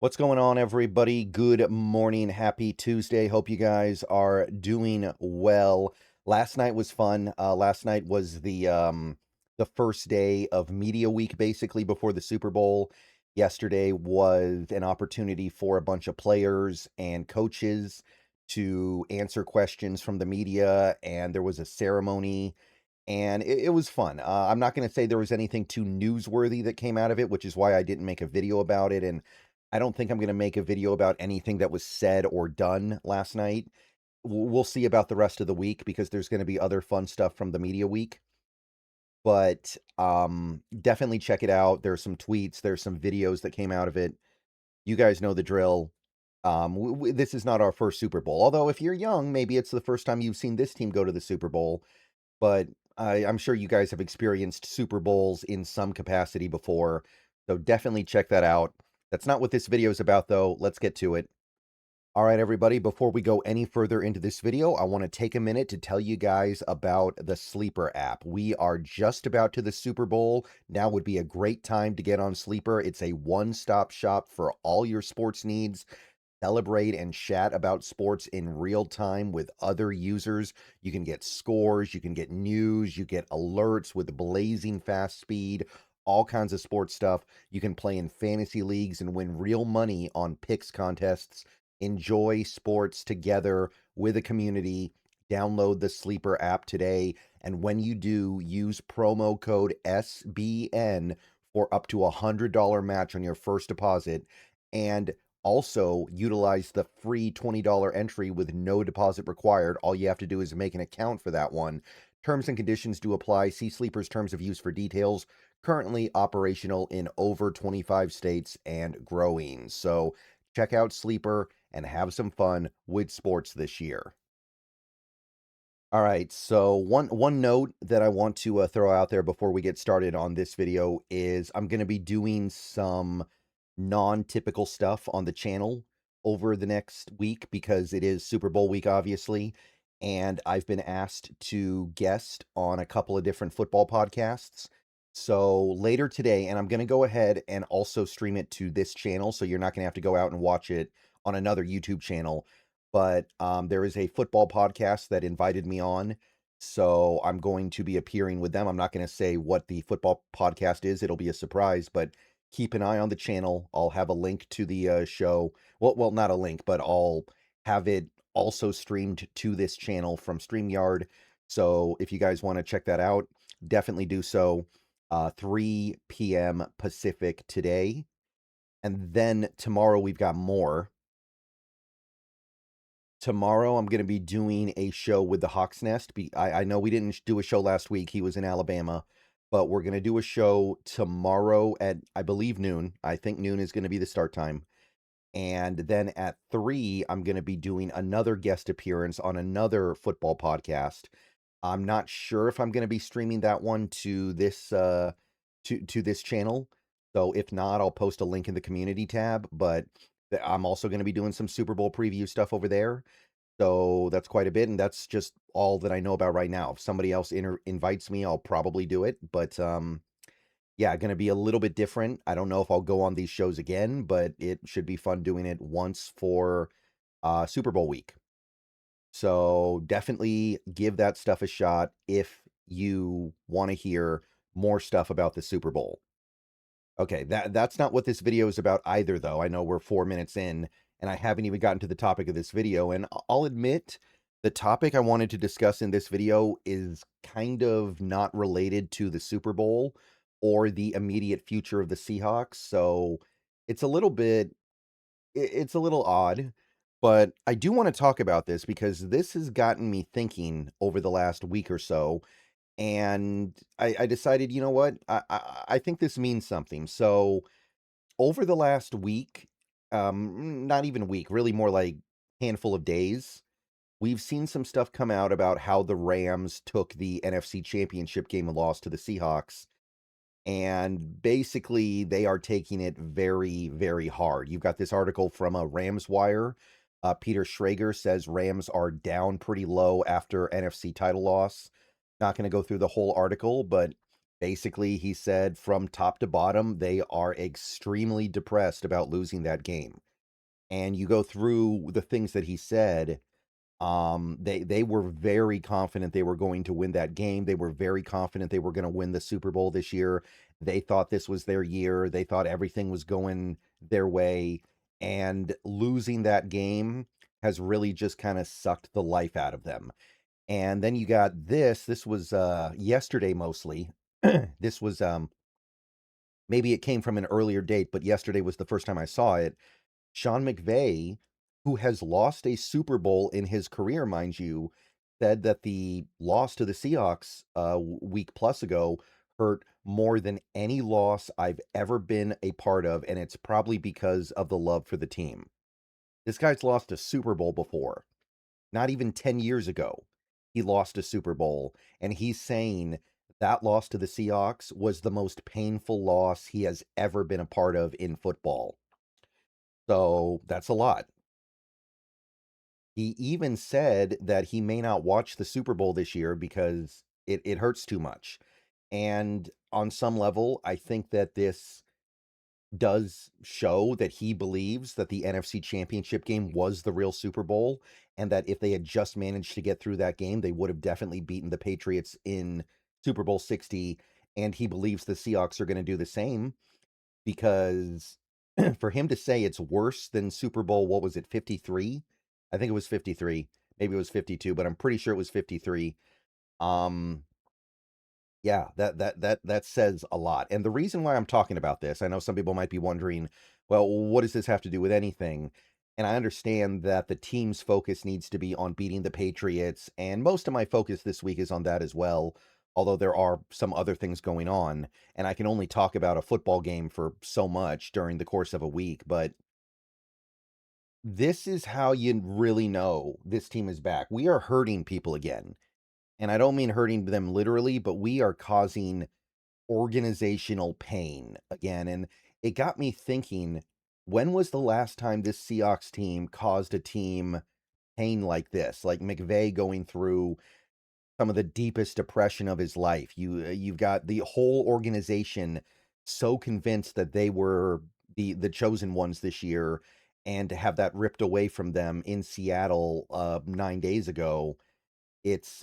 What's going on, everybody? Good morning. Happy Tuesday. Hope you guys are doing well. Last night was fun. Last night was the first day of media week, basically before the Super Bowl. Yesterday was an opportunity for a bunch of players and coaches to answer questions from the media, and there was a ceremony, and it was fun. I'm not going to say there was anything too newsworthy that came out of it, which is why I didn't make a video about it, and I don't think I'm going to make a video about anything that was said or done last night. We'll see about the rest of the week because there's going to be other fun stuff from the media week. But definitely check it out. There's some tweets, there's some videos that came out of it. You guys know the drill. This is not our first Super Bowl. Although if you're young, maybe it's the first time you've seen this team go to the Super Bowl. But I'm sure you guys have experienced Super Bowls in some capacity before. So definitely check that out. That's not what this video is about, though. Let's get to it. All right, everybody, before we go any further into this video, I want to take a minute to tell you guys about the Sleeper app. We are just about to the Super Bowl. Now would be a great time to get on Sleeper. It's a one-stop shop for all your sports needs. Celebrate and chat about sports in real time with other users. You can get scores, you can get news, you get alerts with blazing fast speed, all kinds of sports stuff. You can play in fantasy leagues and win real money on picks contests. Enjoy sports together with a community. Download the Sleeper app today. And when you do, use promo code SBN for up to $100 match on your first deposit. And also utilize the free $20 entry with no deposit required. All you have to do is make an account for that one. Terms and conditions do apply. See Sleeper's terms of use for details. Currently operational in over 25 states and growing. So check out Sleeper and have some fun with sports this year. All right, so one note that I want to throw out there before we get started on this video is I'm going to be doing some non-typical stuff on the channel over the next week because it is Super Bowl week, obviously, and I've been asked to guest on a couple of different football podcasts. So later today, and I'm going to go ahead and also stream it to this channel, so you're not going to have to go out and watch it on another YouTube channel. But there is a football podcast that invited me on, so I'm going to be appearing with them. I'm not going to say what the football podcast is. It'll be a surprise, but keep an eye on the channel. I'll have a link to the show. Well, not a link, but I'll have it also streamed to this channel from StreamYard. So if you guys want to check that out, definitely do so. 3 p.m. Pacific today. And then tomorrow we've got more. Tomorrow I'm going to be doing a show with the Hawks Nest. I know we didn't do a show last week. He was in Alabama. But we're going to do a show tomorrow at, I believe, noon. I think noon is going to be the start time. And then at 3, I'm going to be doing another guest appearance on another football podcast. I'm not sure if I'm going to be streaming that one to this to this channel. So if not, I'll post a link in the community tab. But I'm also going to be doing some Super Bowl preview stuff over there. So that's quite a bit, and that's just all that I know about right now. If somebody else invites me, I'll probably do it. But yeah, going to be a little bit different. I don't know if I'll go on these shows again, but it should be fun doing it once for Super Bowl week. So definitely give that stuff a shot if you want to hear more stuff about the Super Bowl. Okay, that's not what this video is about either, though. I know we're 4 minutes in, and I haven't even gotten to the topic of this video. And I'll admit, the topic I wanted to discuss in this video is kind of not related to the Super Bowl or the immediate future of the Seahawks. So it's a little bit, it's a little odd, but I do want to talk about this because this has gotten me thinking over the last week or so. And I decided, you know what? I think this means something. So over the last week, not even week, really more like handful of days, we've seen some stuff come out about how the Rams took the NFC Championship game and lost to the Seahawks. And basically, they are taking it very, very hard. You've got this article from a Rams Wire. Peter Schrager says Rams are down pretty low after NFC title loss. Not going to go through the whole article, but Basically, he said from top to bottom, they are extremely depressed about losing that game. And you go through the things that he said, they were very confident they were going to win that game. They were very confident they were going to win the Super Bowl this year. They thought this was their year. They thought everything was going their way. And losing that game has really just kind of sucked the life out of them. And then you got this. This was yesterday mostly. This was maybe it came from an earlier date, but yesterday was the first time I saw it. Sean McVay, who has lost a Super Bowl in his career, mind you, said that the loss to the Seahawks a week plus ago hurt more than any loss I've ever been a part of, and it's probably because of the love for the team. This guy's lost a Super Bowl before. Not even 10 years ago, he lost a Super Bowl, and he's saying that loss to the Seahawks was the most painful loss he has ever been a part of in football. So that's a lot. He even said that he may not watch the Super Bowl this year because it hurts too much. And on some level, I think that this does show that he believes that the NFC Championship game was the real Super Bowl, and that if they had just managed to get through that game, they would have definitely beaten the Patriots in Super Bowl 60. And he believes the Seahawks are going to do the same because for him to say it's worse than Super Bowl, what was it, 53? I think it was 53. Maybe it was 52, but I'm pretty sure it was 53. Um, yeah, that says a lot. And the reason why I'm talking about this, I know some people might be wondering, well, what does this have to do with anything? And I understand that the team's focus needs to be on beating the Patriots, and most of my focus this week is on that as well, although there are some other things going on, and I can only talk about a football game for so much during the course of a week, but this is how you really know this team is back. We are hurting people again. And I don't mean hurting them literally, but we are causing organizational pain again. And it got me thinking, when was the last time this Seahawks team caused a team pain like this? Like McVay going through some of the deepest depression of his life. You've got the whole organization so convinced that they were the chosen ones this year, and to have that ripped away from them in Seattle 9 days ago, it's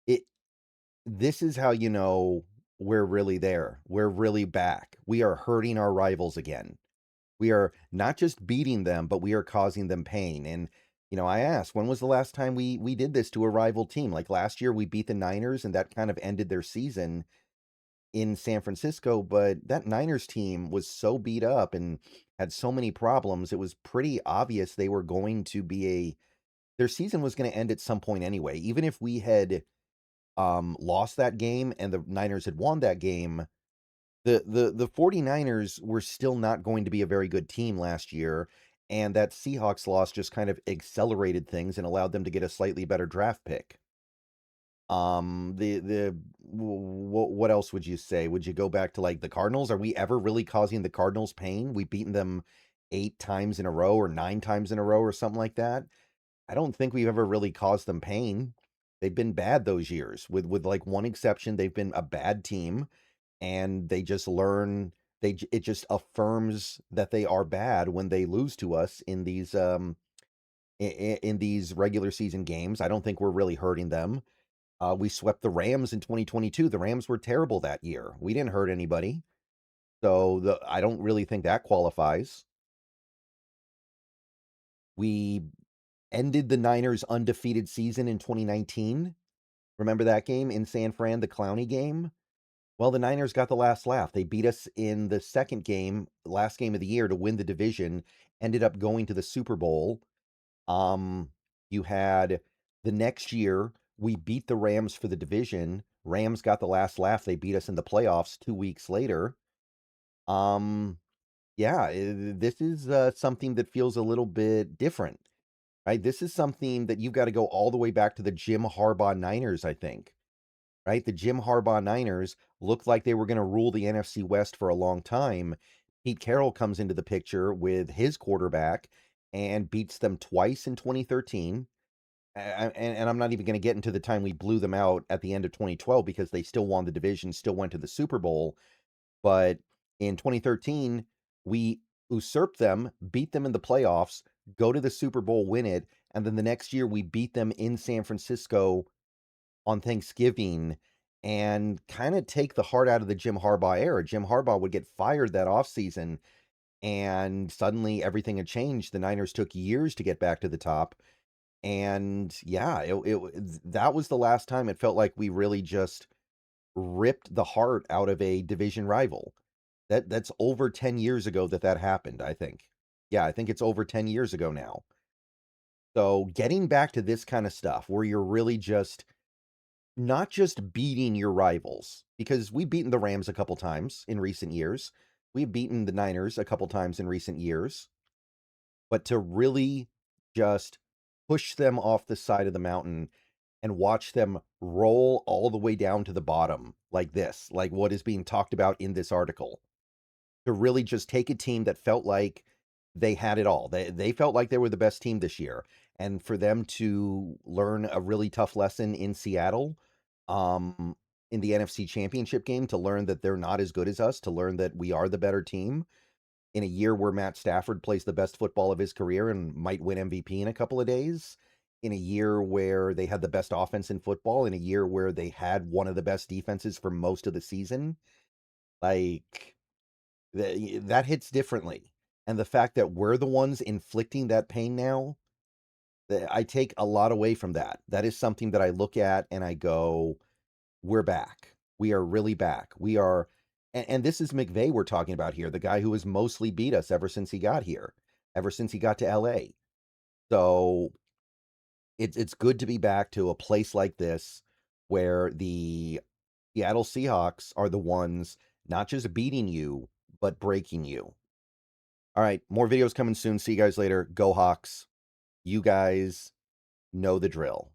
it this is how you know we're really there. We're really back. We are hurting our rivals again. We are not just beating them, but we are causing them pain. And I asked, when was the last time we did this to a rival team? Like last year, we beat the Niners, and that kind of ended their season in San Francisco. But that Niners team was so beat up and had so many problems. It was pretty obvious they were going to be their season was going to end at some point anyway. Even if we had lost that game and the Niners had won that game, the 49ers were still not going to be a very good team last year, and that Seahawks loss just kind of accelerated things and allowed them to get a slightly better draft pick. What else would you say? Would you go back to like the Cardinals? Are we ever really causing the Cardinals pain? We've beaten them 8 times in a row or 9 times in a row or something like that. I don't think we've ever really caused them pain. They've been bad those years. With like one exception, they've been a bad team, and they just learn it just affirms that they are bad when they lose to us in these regular season games. I don't think we're really hurting them. We swept the Rams in 2022. The Rams were terrible that year. We didn't hurt anybody. So I don't really think that qualifies. We ended the Niners' undefeated season in 2019. Remember that game in San Fran, the Clowney game? Well, the Niners got the last laugh. They beat us in the second game, last game of the year, to win the division, ended up going to the Super Bowl. You had the next year, we beat the Rams for the division. Rams got the last laugh. They beat us in the playoffs 2 weeks later. Yeah, this is something that feels a little bit different, right? This is something that you've got to go all the way back to the Jim Harbaugh Niners, I think, right? The Jim Harbaugh Niners looked like they were going to rule the NFC West for a long time. Pete Carroll comes into the picture with his quarterback and beats them twice in 2013. And I'm not even going to get into the time we blew them out at the end of 2012 because they still won the division, still went to the Super Bowl. But in 2013, we usurped them, beat them in the playoffs, go to the Super Bowl, win it, and then the next year we beat them in San Francisco on Thanksgiving and kind of take the heart out of the Jim Harbaugh era. Jim Harbaugh would get fired that offseason, and suddenly everything had changed. The Niners took years to get back to the top. And yeah, that was the last time it felt like we really just ripped the heart out of a division rival. That's over 10 years ago that happened, I think. Yeah, I think it's over 10 years ago now. So getting back to this kind of stuff where you're really just not just beating your rivals, because we've beaten the Rams a couple times in recent years. We've beaten the Niners a couple times in recent years, but to really just push them off the side of the mountain and watch them roll all the way down to the bottom like this, like what is being talked about in this article, to really just take a team that felt like they had it all. They felt like they were the best team this year. And for them to learn a really tough lesson in Seattle, um, in the NFC Championship game, to learn that they're not as good as us, to learn that we are the better team in a year where Matt Stafford plays the best football of his career and might win MVP in a couple of days, in a year where they had the best offense in football, in a year where they had one of the best defenses for most of the season. Like, that hits differently. And the fact that we're the ones inflicting that pain now, I take a lot away from that. That is something that I look at and I go, we're back. We are really back. We are, and this is McVay we're talking about here, the guy who has mostly beat us ever since he got here, ever since he got to LA. So it's good to be back to a place like this where the Seattle Seahawks are the ones not just beating you, but breaking you. All right, more videos coming soon. See you guys later. Go Hawks. You guys know the drill.